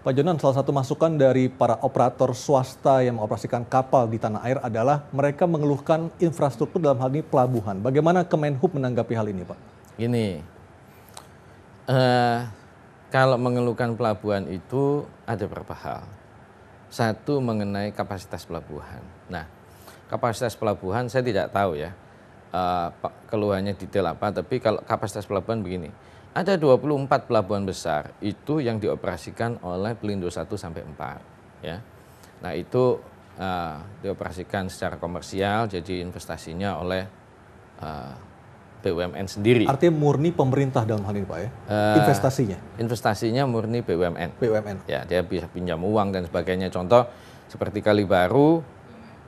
Pak Jonan, salah satu masukan dari para operator swasta yang mengoperasikan kapal di tanah air adalah mereka mengeluhkan infrastruktur dalam hal ini pelabuhan. Bagaimana Kemenhub menanggapi hal ini, Pak? Gini, kalau mengeluhkan pelabuhan itu ada beberapa hal. Satu mengenai kapasitas pelabuhan. Nah, kapasitas pelabuhan saya tidak tahu ya keluhannya detail apa, tapi kalau kapasitas pelabuhan begini. Ada 24 pelabuhan besar itu yang dioperasikan oleh Pelindo 1 sampai 4 ya. Nah, itu dioperasikan secara komersial, jadi investasinya oleh BUMN sendiri. Artinya murni pemerintah dalam hal ini, Pak ya? Investasinya? Investasinya murni BUMN. BUMN. Ya, dia bisa pinjam uang dan sebagainya. Contoh seperti Kali Baru,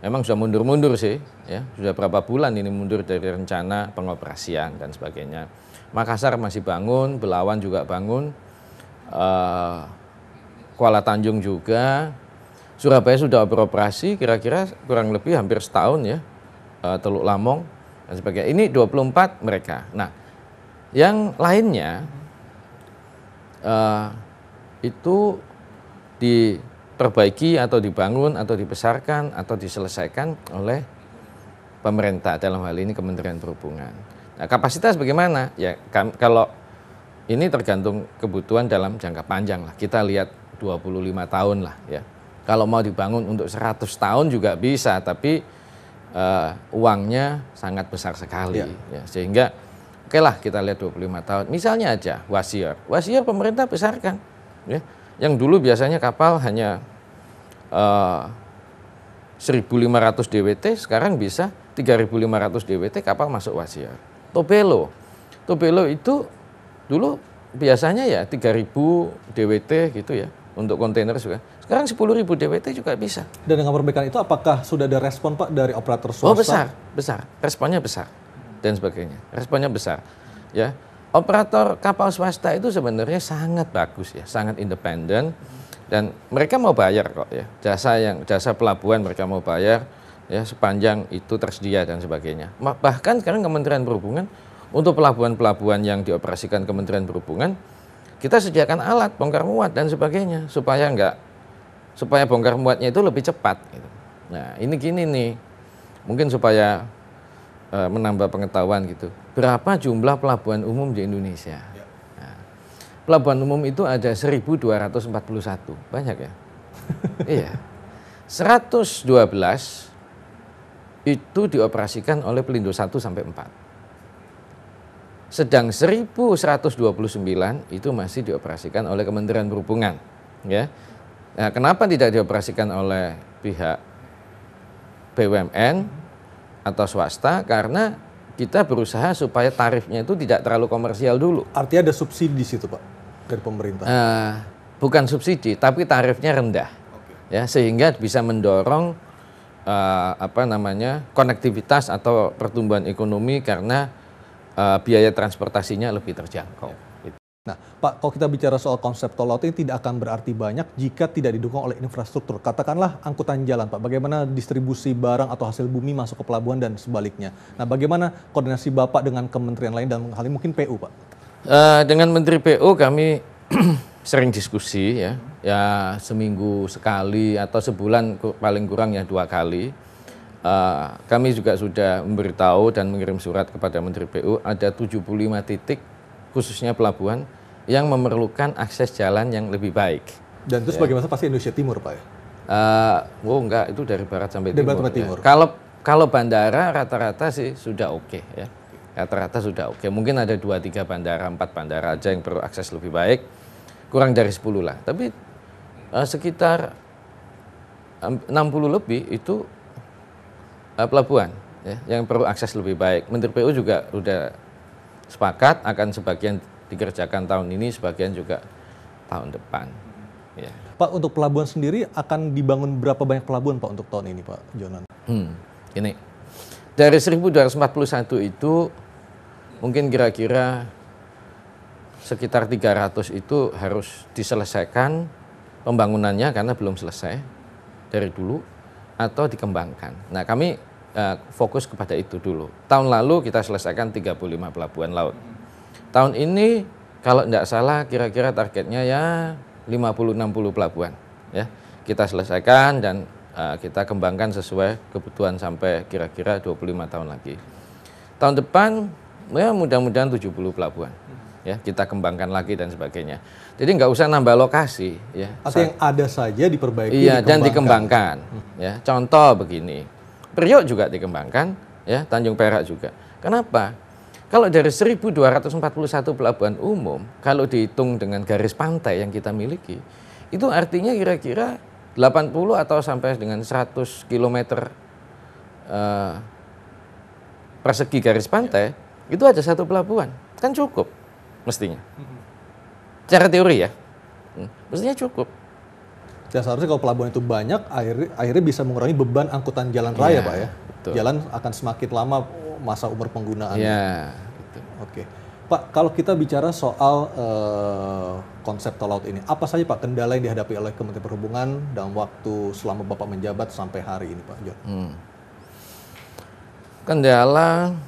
memang sudah mundur-mundur sih, ya sudah berapa bulan ini mundur dari rencana pengoperasian dan sebagainya. Makassar masih bangun, Belawan juga bangun, Kuala Tanjung juga, Surabaya sudah beroperasi kira-kira kurang lebih hampir setahun ya, Teluk Lamong dan sebagainya. Ini 24 mereka. Nah, yang lainnya itu diperbaiki atau dibangun atau dibesarkan atau diselesaikan oleh pemerintah, dalam hal ini Kementerian Perhubungan. Nah, kapasitas bagaimana? Ya kalau ini tergantung kebutuhan dalam jangka panjang lah. Kita lihat 25 tahun lah ya. Kalau mau dibangun untuk 100 tahun juga bisa, tapi uangnya sangat besar sekali ya. Sehingga oke lah kita lihat 25 tahun. Misalnya aja Wasior pemerintah besarkan ya. Yang dulu biasanya kapal hanya 1.500 DWT, sekarang bisa 3.500 DWT kapal masuk Wasior. Tobelo itu dulu biasanya ya 3.000 DWT gitu ya untuk kontainer juga. Sekarang 10.000 DWT juga bisa. Dan dengan perbaikan itu apakah sudah ada respon, Pak, dari operator swasta? Oh, besar. Responnya besar dan sebagainya. Responnya besar. Ya. Operator kapal swasta itu sebenarnya sangat bagus ya, sangat independen dan mereka mau bayar kok ya. Jasa pelabuhan mereka mau bayar ya sepanjang itu tersedia dan sebagainya. Bahkan sekarang Kementerian Perhubungan untuk pelabuhan-pelabuhan yang dioperasikan Kementerian Perhubungan kita sediakan alat bongkar muat dan sebagainya supaya bongkar muatnya itu lebih cepat gitu. Nah, ini gini nih. Mungkin supaya menambah pengetahuan gitu. Berapa jumlah pelabuhan umum di Indonesia? Nah, pelabuhan umum itu ada 1.241. Banyak ya? Iya. 112 itu dioperasikan oleh Pelindo 1 sampai 4. Sedang 1.129 itu masih dioperasikan oleh Kementerian Perhubungan, ya. Nah, kenapa tidak dioperasikan oleh pihak BUMN atau swasta? Karena kita berusaha supaya tarifnya itu tidak terlalu komersial dulu. Artinya ada subsidi di situ, Pak, dari pemerintah? Bukan subsidi, tapi tarifnya rendah, ya, sehingga bisa mendorong konektivitas atau pertumbuhan ekonomi karena biaya transportasinya lebih terjangkau. Nah, Pak, kalau kita bicara soal konsep tol laut ini tidak akan berarti banyak jika tidak didukung oleh infrastruktur. Katakanlah angkutan jalan, Pak. Bagaimana distribusi barang atau hasil bumi masuk ke pelabuhan dan sebaliknya. Nah, bagaimana koordinasi Bapak dengan kementerian lain dan hal ini mungkin PU, Pak? Dengan Menteri PU kami sering diskusi ya seminggu sekali atau sebulan paling kurang ya 2 kali. Kami juga sudah memberitahu dan mengirim surat kepada Menteri PU ada 75 titik khususnya pelabuhan yang memerlukan akses jalan yang lebih baik. Dan itu sebagai masa pasti Indonesia Timur, Pak ya? Enggak, itu dari barat sampai dari timur. Barat timur. Ya. Kalau bandara rata-rata sih sudah oke ya. Rata-rata sudah oke. Mungkin ada 2-3 bandara, 4 bandara aja yang perlu akses lebih baik. Kurang dari 10 lah. Tapi sekitar 60 lebih itu pelabuhan ya, yang perlu akses lebih baik. Menteri PU juga sudah sepakat akan sebagian dikerjakan tahun ini, sebagian juga tahun depan. Ya. Pak, untuk pelabuhan sendiri akan dibangun berapa banyak pelabuhan, Pak, untuk tahun ini, Pak Jonan? Ini dari 1.241 itu mungkin kira-kira sekitar 300 itu harus diselesaikan pembangunannya karena belum selesai dari dulu atau dikembangkan. Nah, kami fokus kepada itu dulu. Tahun lalu kita selesaikan 35 pelabuhan laut. Tahun ini kalau tidak salah kira-kira targetnya ya 50-60 pelabuhan. Ya, kita selesaikan dan kita kembangkan sesuai kebutuhan sampai kira-kira 25 tahun lagi. Tahun depan ya mudah-mudahan 70 pelabuhan. Ya, kita kembangkan lagi dan sebagainya. Jadi nggak usah nambah lokasi. Ya. Atau yang ada saja diperbaiki. Iya, dan dikembangkan. Ya, contoh begini, Priok juga dikembangkan, ya, Tanjung Perak juga. Kenapa? Kalau dari 1.241 pelabuhan umum, kalau dihitung dengan garis pantai yang kita miliki, itu artinya kira-kira 80 atau sampai dengan 100 km persegi garis pantai, itu ada satu pelabuhan. Kan cukup, mestinya. Secara teori ya, mestinya cukup. Dan seharusnya kalau pelabuhan itu banyak, akhirnya bisa mengurangi beban angkutan jalan raya, Pak ya. Betul. Jalan akan semakin lama masa umur penggunaan. Ya, gitu. Oke, Pak, kalau kita bicara soal konsep tol laut ini, apa saja Pak kendala yang dihadapi oleh Kementerian Perhubungan dalam waktu selama Bapak menjabat sampai hari ini, Pak John? Kendala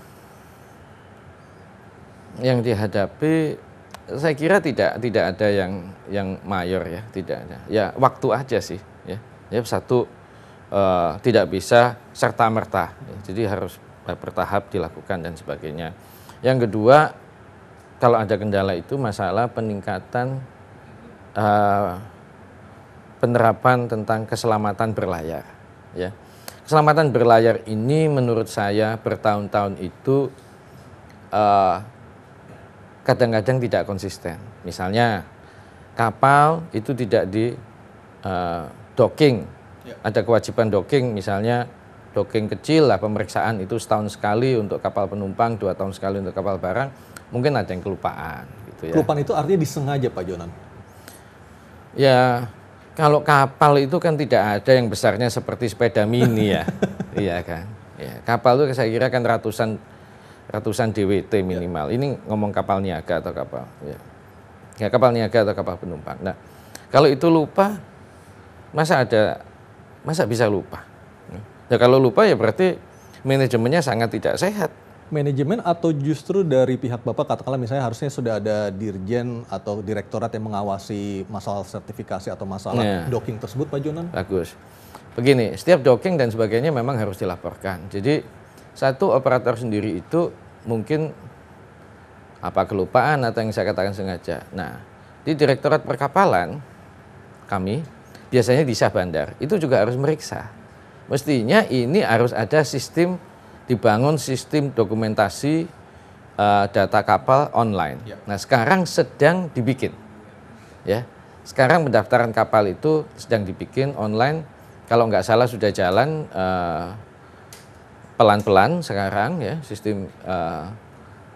yang dihadapi, saya kira tidak ada yang mayor ya, tidak ada. Ya waktu aja sih, ya satu tidak bisa serta merta, ya. Jadi harus bertahap dilakukan dan sebagainya. Yang kedua, kalau ada kendala itu masalah peningkatan penerapan tentang keselamatan berlayar. Ya. Keselamatan berlayar ini menurut saya bertahun-tahun itu kadang-kadang tidak konsisten. Misalnya kapal itu tidak di docking, ada kewajiban docking, misalnya docking kecil lah, pemeriksaan itu setahun sekali untuk kapal penumpang, 2 tahun sekali untuk kapal barang, mungkin ada yang kelupaan. Gitu ya. Kelupaan itu artinya disengaja, Pak Jonan? Ya, kalau kapal itu kan tidak ada yang besarnya seperti sepeda mini ya, iya kan. Ya, kapal itu saya kira kan ratusan DWT minimal. Ini ngomong kapal niaga atau kapal, ya kapal niaga atau kapal penumpang. Nah, kalau itu lupa, masa bisa lupa? Ya kalau lupa ya berarti manajemennya sangat tidak sehat. Manajemen atau justru dari pihak Bapak katakanlah misalnya harusnya sudah ada dirjen atau direktorat yang mengawasi masalah sertifikasi atau masalah docking tersebut, Pak Jonan? Bagus. Begini, setiap docking dan sebagainya memang harus dilaporkan. Jadi satu operator sendiri itu mungkin kelupaan atau yang saya katakan sengaja. Nah, di Direktorat Perkapalan kami biasanya di Syah Bandar itu juga harus meriksa. Mestinya ini harus ada dibangun sistem dokumentasi data kapal online. Nah, sekarang sedang dibikin. Ya, sekarang pendaftaran kapal itu sedang dibikin online. Kalau nggak salah sudah jalan pelan-pelan sekarang ya sistem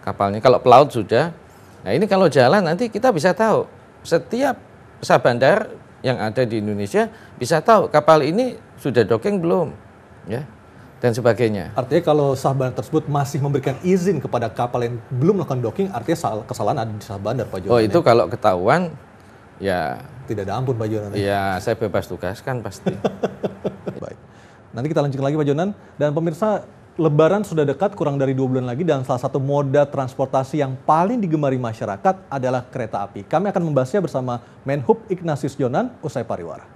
kapalnya. Kalau pelaut sudah. Nah, ini kalau jalan nanti kita bisa tahu setiap Syah Bandar yang ada di Indonesia bisa tahu kapal ini sudah docking belum, ya, dan sebagainya. Artinya kalau Syah Bandar tersebut masih memberikan izin kepada kapal yang belum melakukan docking, artinya kesalahan ada di Syah Bandar, Pak Jonan. Oh, itu kalau ketahuan, ya tidak ada ampun, Pak Jonan. Ya, saya bebas tugaskan pasti. Baik. Nanti kita lanjutkan lagi, Pak Jonan. Dan pemirsa, Lebaran sudah dekat, kurang dari 2 bulan lagi, dan salah satu moda transportasi yang paling digemari masyarakat adalah kereta api. Kami akan membahasnya bersama Menhub Ignatius Jonan usai pariwara.